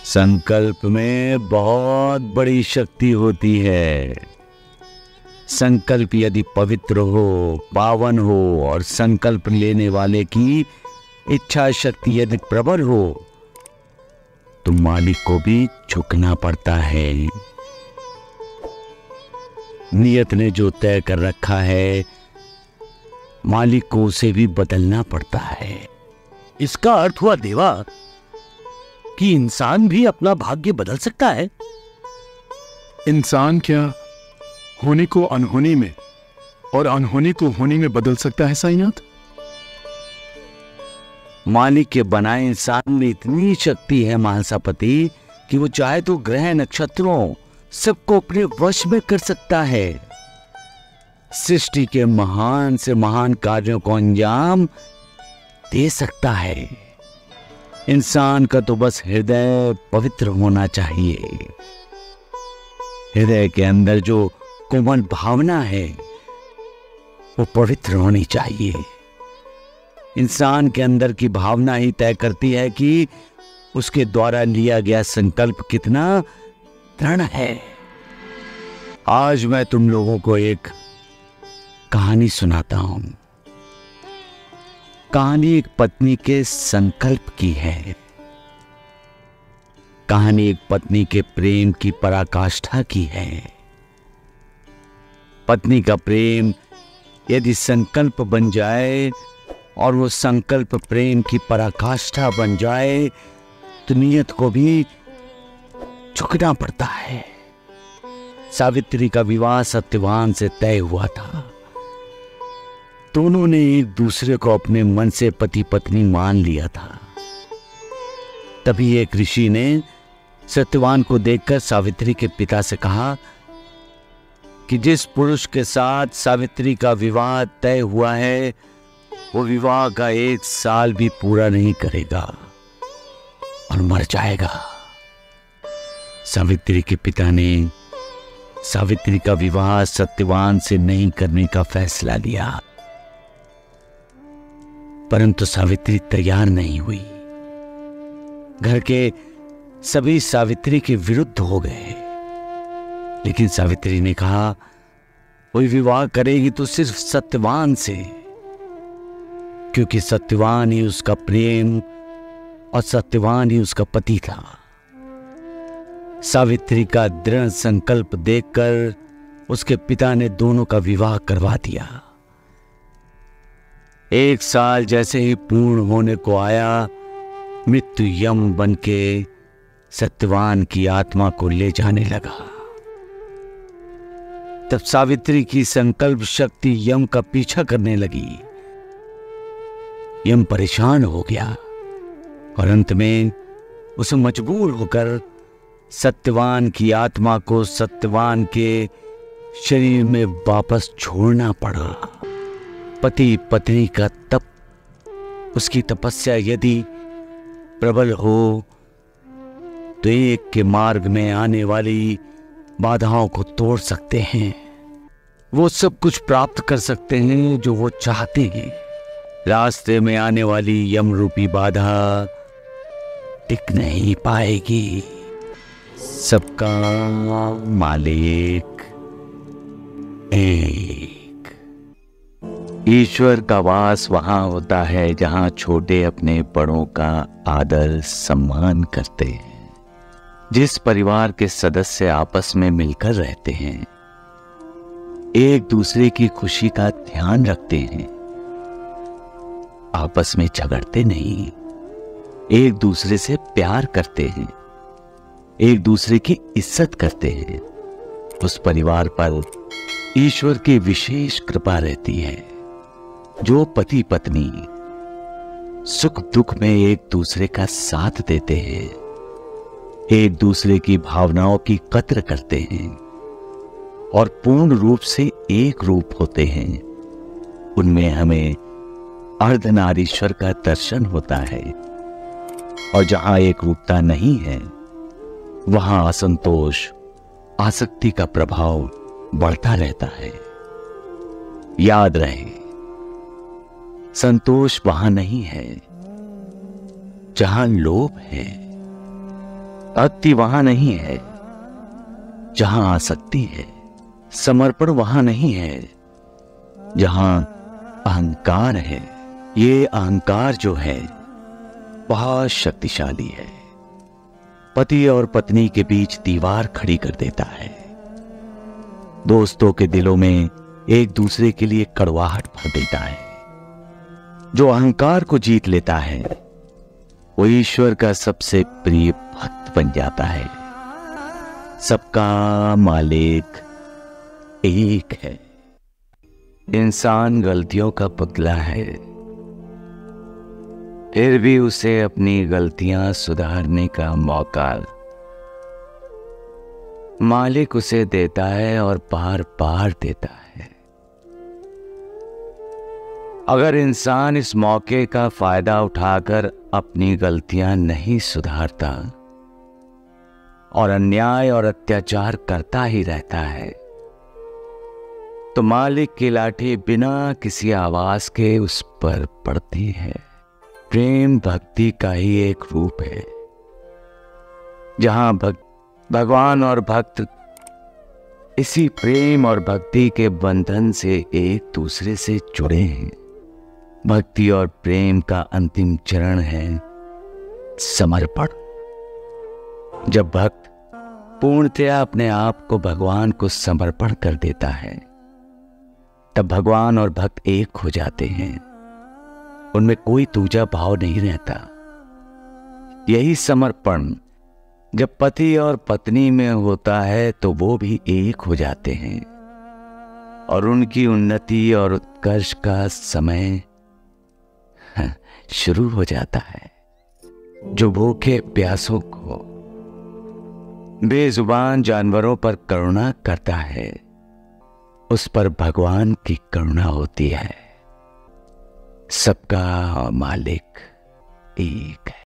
संकल्प में बहुत बड़ी शक्ति होती है। संकल्प यदि पवित्र हो, पावन हो और संकल्प लेने वाले की इच्छा शक्ति यदि प्रबल हो तो मालिक को भी झुकना पड़ता है। नियत ने जो तय कर रखा है मालिक को उसे भी बदलना पड़ता है। इसका अर्थ हुआ देवा कि इंसान भी अपना भाग्य बदल सकता है। इंसान क्या होने को अनहोनी में और अनहोनी को होने में बदल सकता है साईनाथ? मालिक के बनाए इंसान में इतनी शक्ति है महासापति कि वो चाहे तो ग्रह नक्षत्रों सबको अपने वश में कर सकता है। सृष्टि के महान से महान कार्यों को अंजाम दे सकता है। इंसान का तो बस हृदय पवित्र होना चाहिए। हृदय के अंदर जो कोमल भावना है वो पवित्र होनी चाहिए। इंसान के अंदर की भावना ही तय करती है कि उसके द्वारा लिया गया संकल्प कितना दृढ़ है। आज मैं तुम लोगों को एक कहानी सुनाता हूं। कहानी एक पत्नी के संकल्प की है। कहानी एक पत्नी के प्रेम की पराकाष्ठा की है। पत्नी का प्रेम यदि संकल्प बन जाए और वो संकल्प प्रेम की पराकाष्ठा बन जाए तो नियत को भी झुकना पड़ता है। सावित्री का विवाह सत्यवान से तय हुआ था। दोनों ने एक दूसरे को अपने मन से पति पत्नी मान लिया था। तभी एक ऋषि ने सत्यवान को देखकर सावित्री के पिता से कहा कि जिस पुरुष के साथ सावित्री का विवाह तय हुआ है वो विवाह का 1 साल भी पूरा नहीं करेगा और मर जाएगा। सावित्री के पिता ने सावित्री का विवाह सत्यवान से नहीं करने का फैसला लिया, परंतु सावित्री तैयार नहीं हुई। घर के सभी सावित्री के विरुद्ध हो गए, लेकिन सावित्री ने कहा वो विवाह करेगी तो सिर्फ सत्यवान से, क्योंकि सत्यवान ही उसका प्रेम और सत्यवान ही उसका पति था। सावित्री का दृढ़ संकल्प देखकर उसके पिता ने दोनों का विवाह करवा दिया। 1 साल जैसे ही पूर्ण होने को आया, मृत्यु यम बनके सत्यवान की आत्मा को ले जाने लगा। तब सावित्री की संकल्प शक्ति यम का पीछा करने लगी। यम परेशान हो गया और अंत में उसे मजबूर होकर सत्यवान की आत्मा को सत्यवान के शरीर में वापस छोड़ना पड़ा। पति पत्नी का तप, उसकी तपस्या यदि प्रबल हो तो एक के मार्ग में आने वाली बाधाओं को तोड़ सकते हैं। वो सब कुछ प्राप्त कर सकते हैं जो वो चाहते हैं। रास्ते में आने वाली यम रूपी बाधा टिक नहीं पाएगी। सबका मालिक एक। ईश्वर का वास वहां होता है जहां छोटे अपने बड़ों का आदर सम्मान करते हैं। जिस परिवार के सदस्य आपस में मिलकर रहते हैं, एक दूसरे की खुशी का ध्यान रखते हैं, आपस में झगड़ते नहीं, एक दूसरे से प्यार करते हैं, एक दूसरे की इज्जत करते हैं, उस परिवार पर ईश्वर की विशेष कृपा रहती है। जो पति पत्नी सुख दुख में एक दूसरे का साथ देते हैं, एक दूसरे की भावनाओं की कद्र करते हैं और पूर्ण रूप से एक रूप होते हैं, उनमें हमें अर्धनारीश्वर का दर्शन होता है। और जहां एक रूपता नहीं है वहां असंतोष, आसक्ति का प्रभाव बढ़ता रहता है। याद रहे, संतोष वहां नहीं है जहां लोभ है। भक्ति वहां नहीं है जहां आसक्ति है, समर्पण वहां नहीं है जहां अहंकार है। ये अहंकार जो है बहुत शक्तिशाली है, पति और पत्नी के बीच दीवार खड़ी कर देता है, दोस्तों के दिलों में एक दूसरे के लिए कड़वाहट भर देता है। जो अहंकार को जीत लेता है वो ईश्वर का सबसे प्रिय भक्त बन जाता है। सबका मालिक एक है। इंसान गलतियों का पुतला है, फिर भी उसे अपनी गलतियां सुधारने का मौका मालिक उसे देता है और बार बार देता है। अगर इंसान इस मौके का फायदा उठाकर अपनी गलतियां नहीं सुधारता और अन्याय और अत्याचार करता ही रहता है, तो मालिक की लाठी बिना किसी आवाज के उस पर पड़ती है। प्रेम भक्ति का ही एक रूप है, जहां भगवान और भक्त इसी प्रेम और भक्ति के बंधन से एक दूसरे से जुड़े हैं। भक्ति और प्रेम का अंतिम चरण है समर्पण। जब भक्त पूर्णतया अपने आप को भगवान को समर्पण कर देता है, तब भगवान और भक्त एक हो जाते हैं। उनमें कोई दूजा भाव नहीं रहता। यही समर्पण जब पति और पत्नी में होता है तो वो भी एक हो जाते हैं और उनकी उन्नति और उत्कर्ष का समय शुरू हो जाता है। जो भूखे प्यासों को, बेजुबान जानवरों पर करुणा करता है, उस पर भगवान की करुणा होती है। सबका मालिक एक है।